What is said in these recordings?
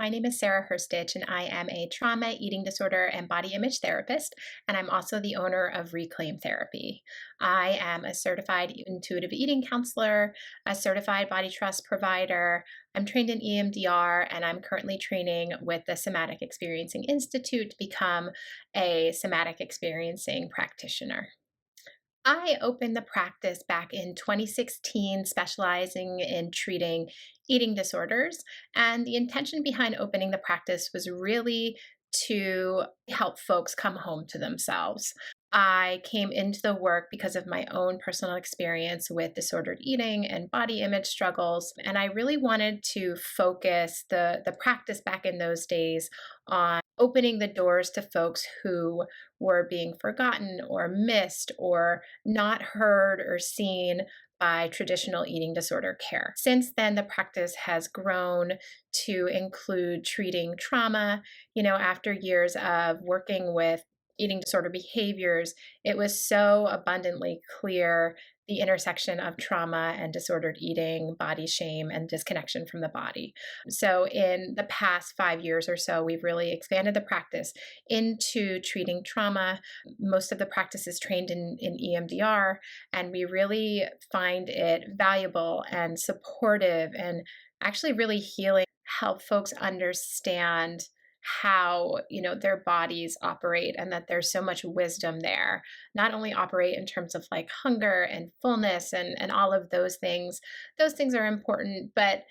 My name is Sarah Herstich, and I am a trauma, eating disorder, and body image therapist, and I'm also the owner of Reclaim Therapy. I am a certified intuitive eating counselor, a certified body trust provider. I'm trained in EMDR, and I'm currently training with the Somatic Experiencing Institute to become a somatic experiencing practitioner. I opened the practice back in 2016, specializing in treating eating disorders. And the intention behind opening the practice was really to help folks come home to themselves. I came into the work because of my own personal experience with disordered eating and body image struggles. And I really wanted to focus the practice back in those days on opening the doors to folks who were being forgotten or missed or not heard or seen by traditional eating disorder care. Since then, the practice has grown to include treating trauma. After years of working with eating disorder behaviors, it was so abundantly clear the intersection of trauma and disordered eating, body shame, and disconnection from the body. So, in the past 5 years or so, we've really expanded the practice into treating trauma. Most of the practice is trained in EMDR, and we really find it valuable and supportive and actually really healing, help folks understand how their bodies operate and that there's so much wisdom there, not only operate in terms of like hunger and fullness and all of those things are important, but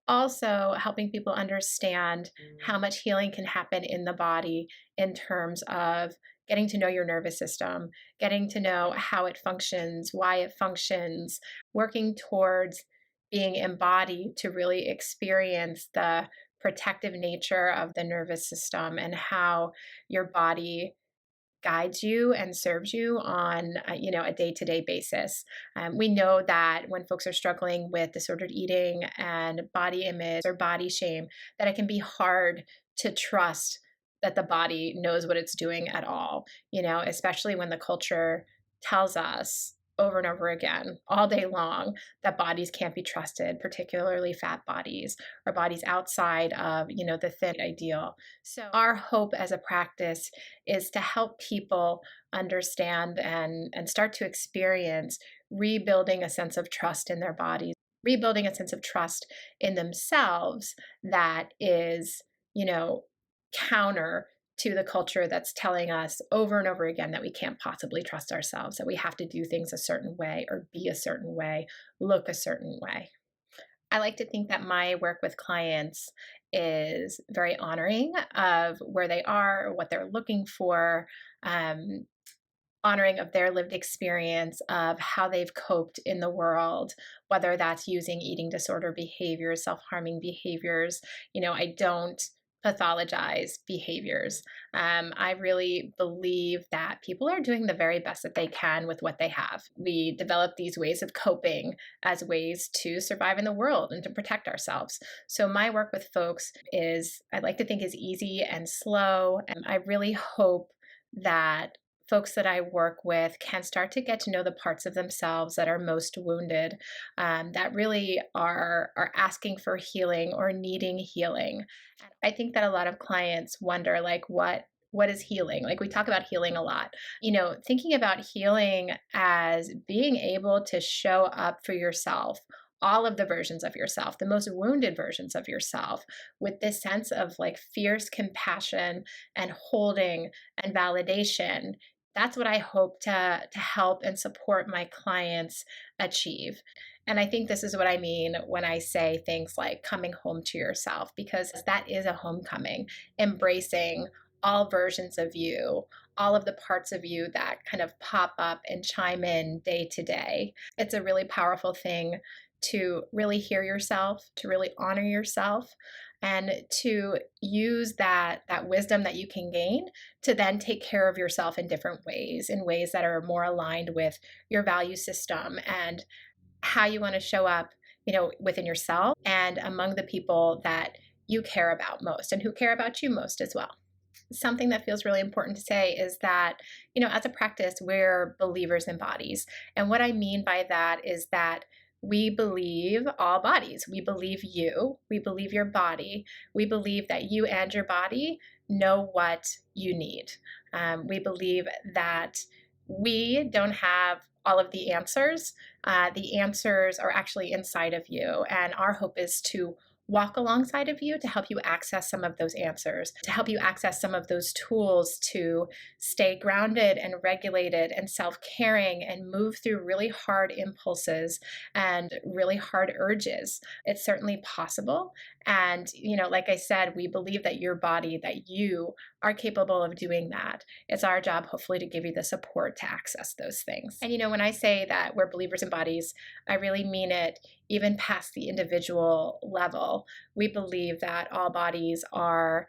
also helping people understand how much healing can happen in the body in terms of getting to know your nervous system, getting to know how it functions, why it functions, working towards being embodied to really experience the protective nature of the nervous system and how your body guides you and serves you on a day-to-day basis. We know that when folks are struggling with disordered eating and body image or body shame, that it can be hard to trust that the body knows what it's doing at all, especially when the culture tells us over and over again all day long that bodies can't be trusted, particularly fat bodies or bodies outside of the thin ideal. So our hope as a practice is to help people understand and start to experience rebuilding a sense of trust in their bodies, rebuilding a sense of trust in themselves that is counter to the culture that's telling us over and over again that we can't possibly trust ourselves, that we have to do things a certain way or be a certain way, look a certain way. I like to think that my work with clients is very honoring of where they are, what they're looking for, honoring of their lived experience of how they've coped in the world, whether that's using eating disorder behaviors, self-harming behaviors. I don't pathologize behaviors. I really believe that people are doing the very best that they can with what they have. We develop these ways of coping as ways to survive in the world and to protect ourselves. So my work with folks I'd like to think is easy and slow. And I really hope that folks that I work with can start to get to know the parts of themselves that are most wounded, that really are asking for healing or needing healing. I think that a lot of clients wonder, like, what is healing? Like, we talk about healing a lot. Thinking about healing as being able to show up for yourself, all of the versions of yourself, the most wounded versions of yourself, with this sense of like fierce compassion and holding and validation. That's what I hope to help and support my clients achieve. And I think this is what I mean when I say things like coming home to yourself, because that is a homecoming, embracing all versions of you, all of the parts of you that kind of pop up and chime in day to day. It's a really powerful thing to really hear yourself, to really honor yourself, and to use that wisdom that you can gain to then take care of yourself in different ways, in ways that are more aligned with your value system and how you want to show up, within yourself and among the people that you care about most and who care about you most as well. Something that feels really important to say is that, as a practice, we're believers in bodies. And what I mean by that is that We believe all bodies. We believe you. We believe your body. We believe that you and your body know what you need. We believe that we don't have all of the answers. The answers are actually inside of you. And our hope is to walk alongside of you to help you access some of those answers, to help you access some of those tools to stay grounded and regulated and self-caring and move through really hard impulses and really hard urges. It's certainly possible. And, like I said, we believe that your body, that you are capable of doing that. It's our job, hopefully, to give you the support to access those things. And, when I say that we're believers in bodies, I really mean it even past the individual level. We believe that all bodies are,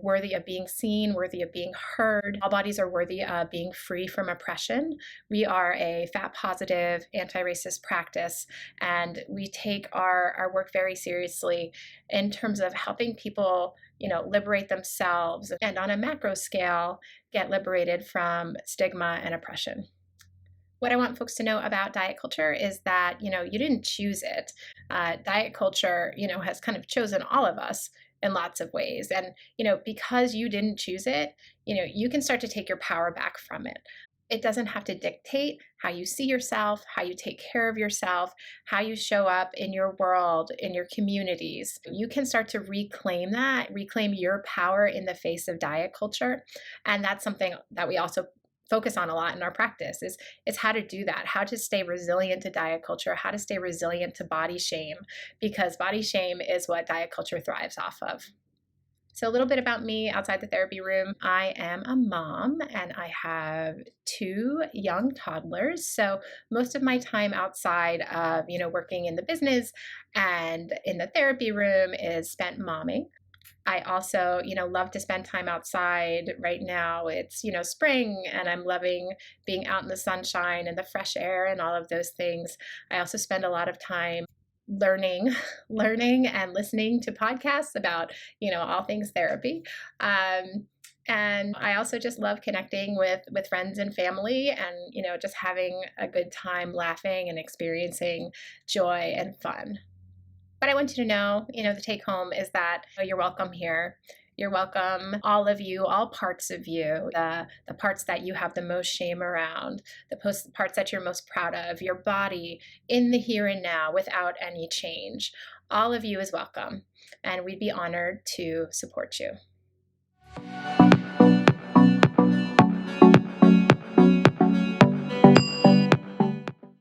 worthy of being seen, worthy of being heard. All bodies are worthy of being free from oppression. We are a fat positive, anti-racist practice, and we take our work very seriously in terms of helping people, liberate themselves and on a macro scale, get liberated from stigma and oppression. What I want folks to know about diet culture is that, you didn't choose it. Diet culture, has kind of chosen all of us in lots of ways. And, because you didn't choose it, you can start to take your power back from it. It doesn't have to dictate how you see yourself, how you take care of yourself, how you show up in your world, in your communities. You can start to reclaim that, reclaim your power in the face of diet culture. And that's something that we also focus on a lot in our practice is how to do that, how to stay resilient to diet culture, how to stay resilient to body shame, because body shame is what diet culture thrives off of. So a little bit about me outside the therapy room. I am a mom and I have 2 young toddlers. So most of my time outside of, working in the business and in the therapy room is spent momming. I also, love to spend time outside. Right now it's, spring and I'm loving being out in the sunshine and the fresh air and all of those things. I also spend a lot of time learning, learning and listening to podcasts about, all things therapy. And I also just love connecting with friends and family and, just having a good time laughing and experiencing joy and fun. What I want you to know, the take home is that you're welcome here. You're welcome, all of you, all parts of you, the parts that you have the most shame around, the parts that you're most proud of, your body in the here and now without any change. All of you is welcome, and we'd be honored to support you.